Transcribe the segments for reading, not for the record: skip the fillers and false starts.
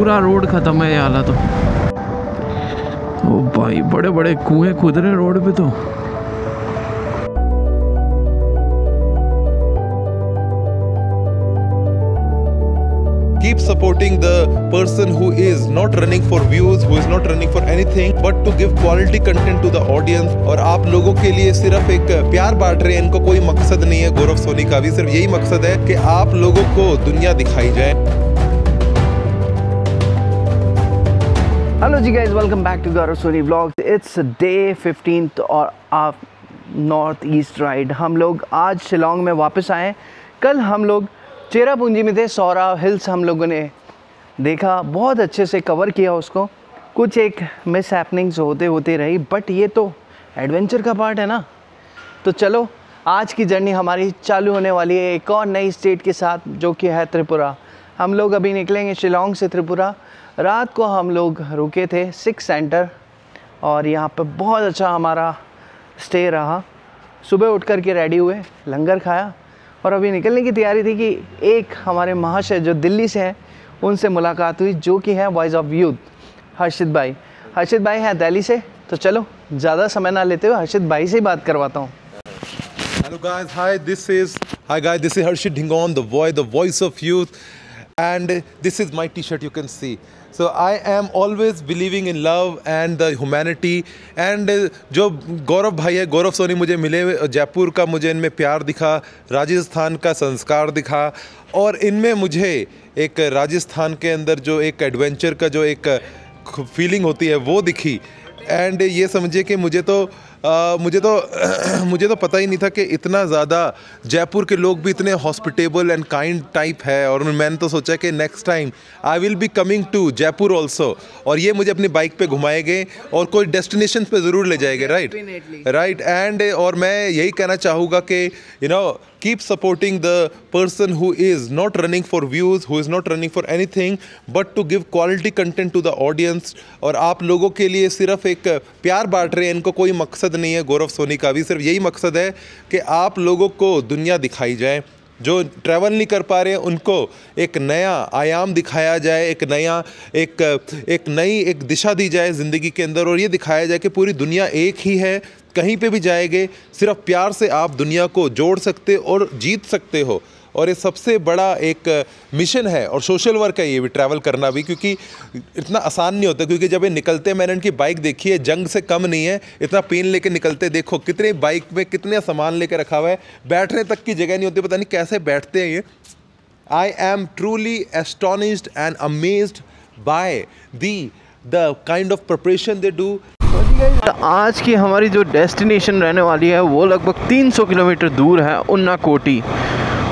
पूरा रोड ख़त्म है ये वाला तो। ओ भाई बड़े बड़े कुएं खुद रहे रोड पे तो। Keep supporting the person who is not running for views, who is not running for anything, but to give quality content to the audience। और आप लोगों के लिए सिर्फ एक प्यार बांट रहे हैं, इनको कोई मकसद नहीं है गौरव सोनी का भी, सिर्फ यही मकसद है कि आप लोगों को दुनिया दिखाई जाए। Hello ji guys, welcome back to Gaurav Soni vlogs. It's day 15th और आप नॉर्थ ईस्ट राइड। हम लोग आज शिलोंग में वापस आए। कल हम लोग चेरापूंजी में थे। सौरा हिल्स हम लोगों ने देखा, बहुत अच्छे से कवर किया उसको। कुछ एक मिस हैपनिंग्स होते होते रही, बट ये तो एडवेंचर का पार्ट है ना। तो चलो आज की जर्नी हमारी चालू होने वाली है एक और नई स्टेट के साथ, जो कि है त्रिपुरा। हम लोग अभी निकलेंगे शिलोंग से त्रिपुरा। रात को हम लोग रुके थे 6 सेंटर और यहाँ पर बहुत अच्छा हमारा स्टे रहा। सुबह उठ कर के रेडी हुए, लंगर खाया और अभी निकलने की तैयारी थी कि एक हमारे महाशय जो दिल्ली से हैं उनसे मुलाकात हुई, जो कि है वॉइस ऑफ यूथ हर्षित भाई। हर्षित भाई हैं दिल्ली से। तो चलो ज़्यादा समय ना लेते हुए हर्षित भाई से ही बात करवाता हूँ। Hello guys, this is Harshit Dhingon, the voice of youth, and this is my T-shirt you can see. So I am always believing in love and the humanity, and जो गौरव भाई है, गौरव सोनी मुझे मिले, जयपुर का मुझे इनमें प्यार दिखा, राजस्थान का संस्कार दिखा, और इनमें मुझे एक राजस्थान के अंदर जो एक एडवेंचर का जो एक फीलिंग होती है वो दिखी। एंड ये समझिए कि मुझे तो पता ही नहीं था कि इतना ज़्यादा जयपुर के लोग भी इतने हॉस्पिटेबल एंड काइंड टाइप है। और मैंने तो सोचा कि next time I will be coming to Jaipur also, और ये मुझे अपनी बाइक पे घुमाएंगे और कोई डेस्टिनेशन पे ज़रूर ले जाएंगे। राइट। एंड और मैं यही कहना चाहूँगा कि keep supporting the person who is not running for views, who is not running for anything, but to give quality content to the audience। और आप लोगों के लिए सिर्फ एक प्यार बांट रहे हैं, इनको कोई मकसद नहीं है गौरव सोनी का भी, सिर्फ यही मकसद है कि आप लोगों को दुनिया दिखाई जाए। जो ट्रैवल नहीं कर पा रहे हैं उनको एक नया आयाम दिखाया जाए, एक नई दिशा दी जाए ज़िंदगी के अंदर, और ये दिखाया जाए कि पूरी दुनिया एक ही है। कहीं पे भी जाएंगे सिर्फ प्यार से आप दुनिया को जोड़ सकते और जीत सकते हो। और ये सबसे बड़ा एक मिशन है और सोशल वर्क है ये भी, ट्रैवल करना भी, क्योंकि इतना आसान नहीं होता। क्योंकि जब ये निकलते, मैंने इनकी बाइक देखी है, जंग से कम नहीं है, इतना पेन लेके निकलते। देखो कितने बाइक में कितने सामान लेके रखा हुआ है, बैठने तक की जगह नहीं होती, पता नहीं कैसे बैठते हैं ये। I am truly astonished and amazed by the kind of preparation they do. आज की हमारी जो डेस्टिनेशन रहने वाली है वो लगभग 300 किलोमीटर दूर है,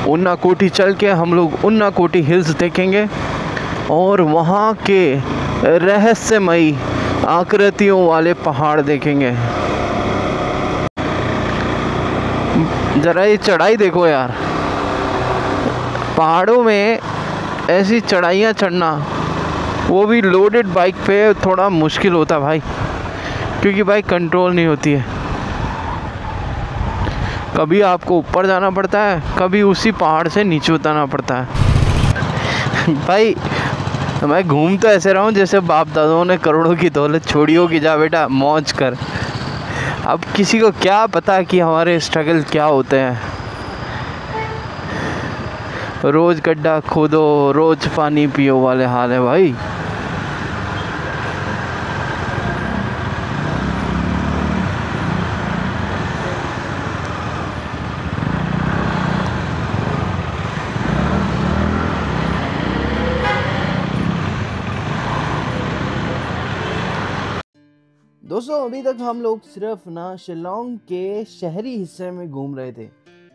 उन्नाकोटी चल के हम लोग उन्नाकोटी हिल्स देखेंगे और वहाँ के रहस्यमयी आकृतियों वाले पहाड़ देखेंगे। ज़रा ये चढ़ाई देखो यार, पहाड़ों में ऐसी चढ़ाइयाँ चढ़ना, वो भी लोडेड बाइक पे, थोड़ा मुश्किल होता भाई, क्योंकि बाइक कंट्रोल नहीं होती है। कभी आपको ऊपर जाना पड़ता है, कभी उसी पहाड़ से नीचे उतरना पड़ता है। भाई मैं घूम तो ऐसे रहा हूँ जैसे बाप दादाओं ने करोड़ों की दौलत छोड़ी होगी, जा बेटा मौज कर। अब किसी को क्या पता कि हमारे स्ट्रगल क्या होते हैं। रोज़ गड्ढा खोदो, रोज़ पानी पियो वाले हाल है भाई। दोस्तों अभी तक हम लोग सिर्फ शिलोंग के शहरी हिस्से में घूम रहे थे।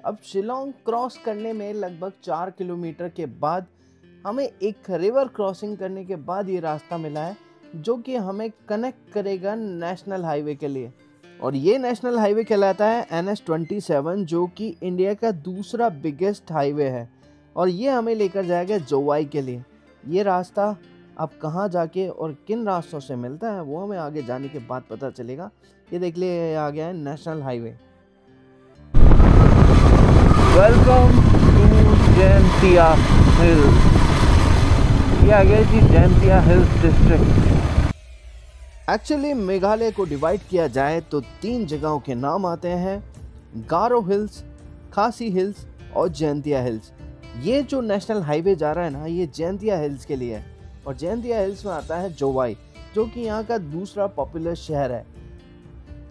अब शिलोंग क्रॉस करने में लगभग 4 किलोमीटर के बाद हमें एक रिवर क्रॉसिंग करने के बाद ये रास्ता मिला है, जो कि हमें कनेक्ट करेगा नेशनल हाईवे के लिए। और ये नेशनल हाईवे कहलाता है NH27, जो कि इंडिया का दूसरा बिगेस्ट हाईवे है, और ये हमें लेकर जाएगा जोवाई के लिए। ये रास्ता अब कहाँ जाके और किन रास्तों से मिलता है वो हमें आगे जाने के बाद पता चलेगा। ये देख लिए आ गया है national highway. Welcome to Jaintia hill. ये आ गया जी Jaintia hills district. Actually Meghalaya को डिवाइड किया जाए तो 3 जगहों के नाम आते हैं, गारो हिल्स, खासी हिल्स और जैंतिया हिल्स। ये जो नेशनल हाईवे जा रहा है ना, ये जैंतिया हिल्स के लिए है और जैंतिया हिल्स में आता है जोवाई, जो कि यहाँ का दूसरा पॉपुलर शहर है।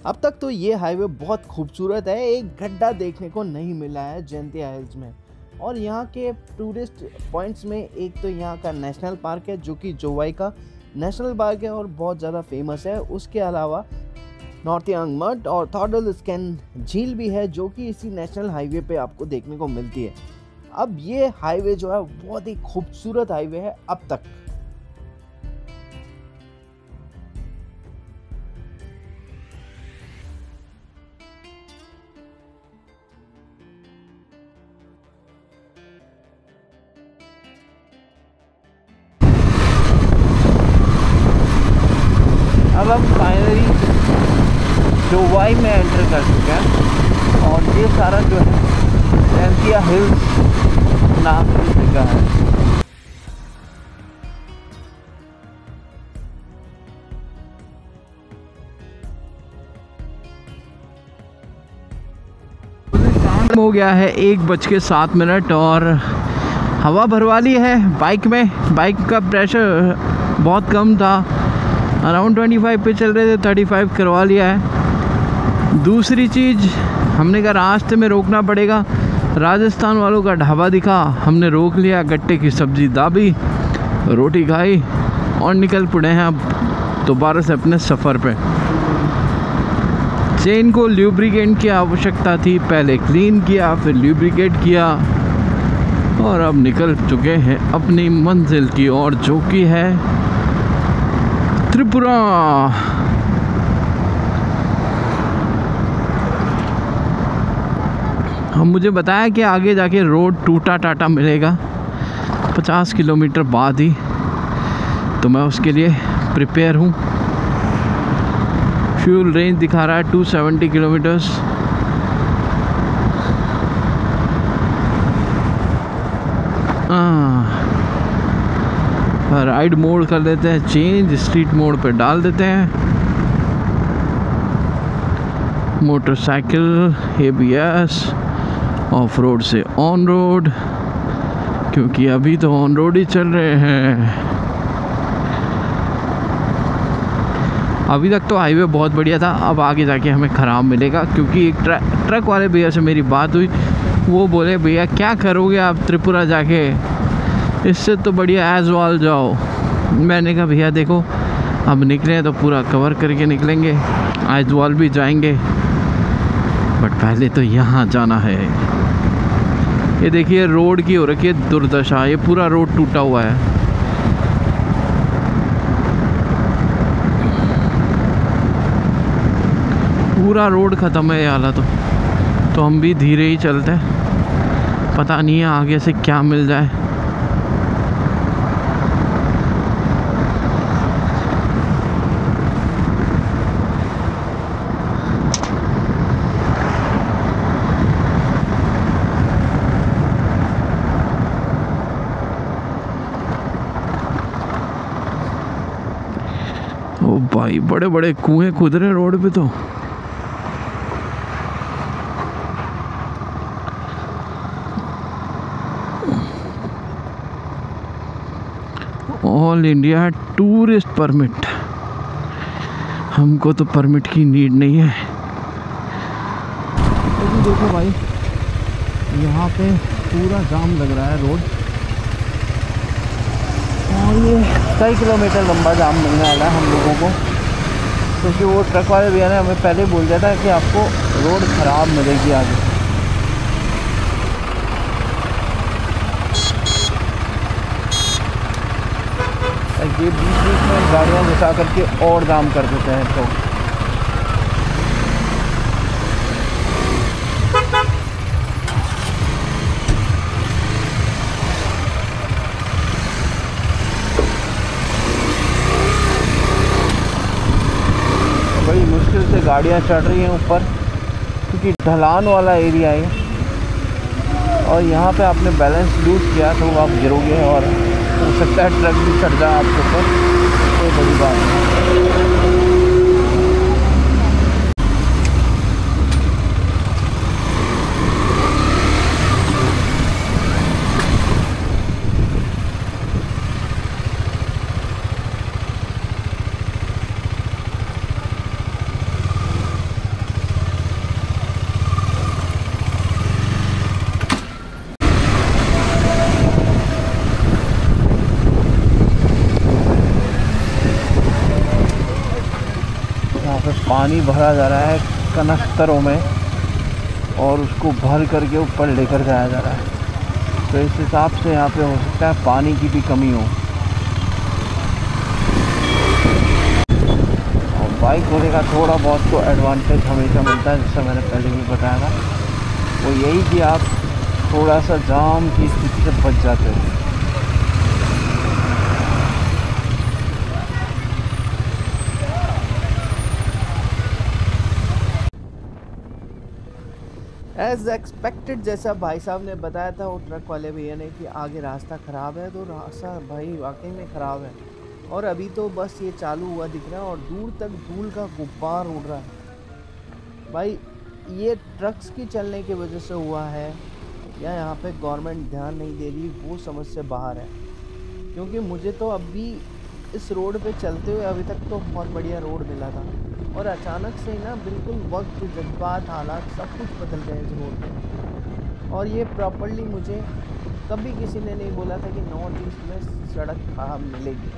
अब तक तो ये हाईवे बहुत खूबसूरत है, एक गड्ढा देखने को नहीं मिला है जैंतिया हिल्स में। और यहाँ के टूरिस्ट पॉइंट्स में एक तो यहाँ का नेशनल पार्क है, जो कि जोवाई का नेशनल पार्क है और बहुत ज़्यादा फेमस है। उसके अलावा नॉर्थ यांग मड और थॉडल स्कैन झील भी है, जो कि इसी नेशनल हाईवे पे आपको देखने को मिलती है। अब ये हाईवे जो है बहुत ही खूबसूरत हाईवे है अब तक। अब हम फाइनली जोवाई में एंटर कर चुके हैं और ये सारा जो है जैंतिया हिल्स नाम की जगह है। हो गया है 1:07 और हवा भरवाली है बाइक में। बाइक का प्रेशर बहुत कम था, अराउंड 25 पे चल रहे थे, 35 करवा लिया है। दूसरी चीज़, हमने कहा रास्ते में रोकना पड़ेगा, राजस्थान वालों का ढाबा दिखा, हमने रोक लिया, गट्टे की सब्ज़ी दाबी, रोटी खाई और निकल पड़े हैं अब दोबारा से अपने सफ़र पे। चेन को ल्यूब्रिकेट की आवश्यकता थी, पहले क्लीन किया फिर ल्यूब्रिकेट किया और अब निकल चुके हैं अपनी मंजिल की ओर, जो कि है त्रिपुरा। हम मुझे बताया कि आगे जाके रोड टूटा टाटा मिलेगा 50 किलोमीटर बाद ही, तो मैं उसके लिए प्रिपेयर हूँ। फ्यूल रेंज दिखा रहा है 270 किलोमीटर्स। राइड मोड कर लेते हैं चेंज, स्ट्रीट मोड पे डाल देते हैं। मोटरसाइकिल ABS, ऑफ रोड से ऑन रोड, क्योंकि अभी तो ऑन रोड ही चल रहे हैं। अभी तक तो हाईवे बहुत बढ़िया था, अब आगे जाके हमें ख़राब मिलेगा, क्योंकि एक ट्रक वाले भैया से मेरी बात हुई, वो बोले भैया क्या करोगे आप त्रिपुरा जाके, इससे तो बढ़िया ऐज़वाल जाओ। मैंने कहा भैया देखो, अब निकले तो पूरा कवर करके निकलेंगे, ऐज़वाल भी जाएंगे, बट पहले तो यहाँ जाना है। ये देखिए रोड की हो रखी है दुर्दशा, ये पूरा रोड टूटा हुआ है। पूरा रोड ख़त्म है यार, तो हम भी धीरे ही चलते हैं, पता नहीं है आगे से क्या मिल जाए। ओ भाई बड़े बड़े कुएं खुद रहे रोड पे तो। ऑल इंडिया टूरिस्ट परमिट, हमको तो परमिट की नीड नहीं है। तो देखो भाई, यहाँ पे पूरा जाम लग रहा है रोड, और ये कई किलोमीटर लंबा जाम मिलने वाला है हम लोगों को, क्योंकि वो ट्रक वाले भैया ने हमें पहले बोल दिया था कि आपको रोड ख़राब मिलेगी आगे। ये बीच में गाड़ियाँ घुसा करके और जाम कर देते हैं। तो बड़ी मुश्किल से गाड़ियाँ चढ़ रही हैं ऊपर, क्योंकि ढलान वाला एरिया है और यहाँ पे आपने बैलेंस लूज किया तो आप गिरोगे और हो सकता है ट्रक भी चढ़ जाए आपके ऊपर, कोई बड़ी बात नहीं। पानी भरा जा रहा है कनस्तरों में और उसको भर करके ऊपर लेकर जाया जा रहा है, तो इस हिसाब से यहाँ पे हो सकता है पानी की भी कमी हो। और बाइक होने का थोड़ा बहुत तो एडवांटेज हमेशा मिलता है, जैसा मैंने पहले भी बताया था, वो यही कि आप थोड़ा सा जाम की स्थिति से बच जाते हो। एज एक्सपेक्टेड, जैसा भाई साहब ने बताया था वो ट्रक वाले भैया ने कि आगे रास्ता ख़राब है, तो रास्ता भाई वाकई में ख़राब है। और अभी तो बस ये चालू हुआ दिख रहा है और दूर तक धूल का गुब्बार उड़ रहा है। भाई ये ट्रक्स की चलने की वजह से हुआ है या यहाँ पे गवर्नमेंट ध्यान नहीं दे रही, वो समझ से बाहर है। क्योंकि मुझे तो अभी इस रोड पे चलते हुए अभी तक तो बहुत बढ़िया रोड मिला था और अचानक से ना बिल्कुल वक्त, जज्बात, हालात सब कुछ बदल गए इस रोड पे। और ये प्रॉपर्ली मुझे कभी किसी ने नहीं बोला था कि नॉर्थ ईस्ट में सड़क खराब मिलेगी।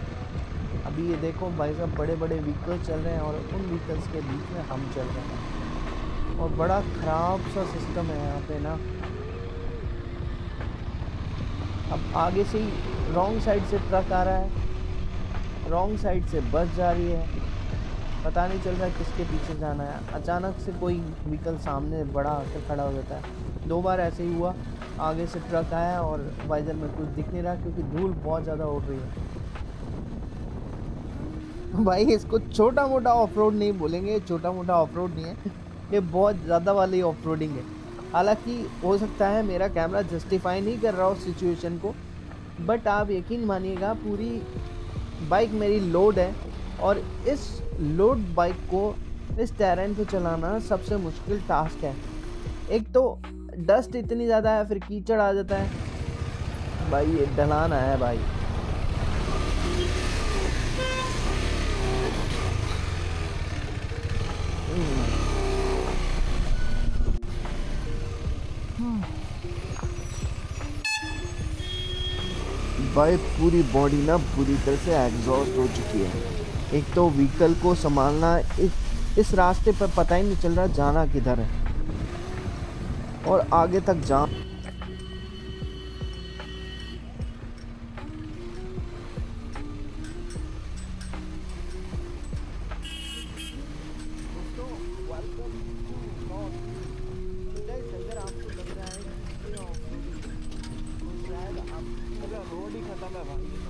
अभी ये देखो भाई साहब, बड़े बड़े व्हीकल्स चल रहे हैं और उन व्हीकल्स के बीच में हम चल रहे हैं और बड़ा ख़राब सा सिस्टम है यहाँ पे ना। अब आगे से ही रॉन्ग साइड से ट्रक आ रहा है, रॉन्ग साइड से बस जा रही है, पता नहीं चल रहा किसके पीछे जाना है। अचानक से कोई व्हीकल सामने बड़ा आकर खड़ा हो जाता है। 2 बार ऐसे ही हुआ, आगे से ट्रक आया और वाइजर में कुछ दिख नहीं रहा क्योंकि धूल बहुत ज़्यादा उड़ रही है। भाई इसको छोटा मोटा ऑफ रोड नहीं बोलेंगे, छोटा मोटा ऑफ रोड नहीं है, ये बहुत ज़्यादा वाली ऑफ रोडिंग है। हालांकि हो सकता है मेरा कैमरा जस्टिफाई नहीं कर रहा उस सिचुएशन को, बट आप यकीन मानिएगा पूरी बाइक मेरी लोड है और इस लोड बाइक को इस टेरेन पे चलाना सबसे मुश्किल टास्क है। एक तो डस्ट इतनी ज़्यादा है, फिर कीचड़ आ जाता है। भाई ये ढलान है भाई। भाई पूरी बॉडी ना पूरी तरह से एग्जॉस्ट हो चुकी है। एक तो व्हीकल को संभालना, इस रास्ते पर पता ही नहीं चल रहा जाना किधर है और आगे तक जाम। रोड ही खत्म है भाई।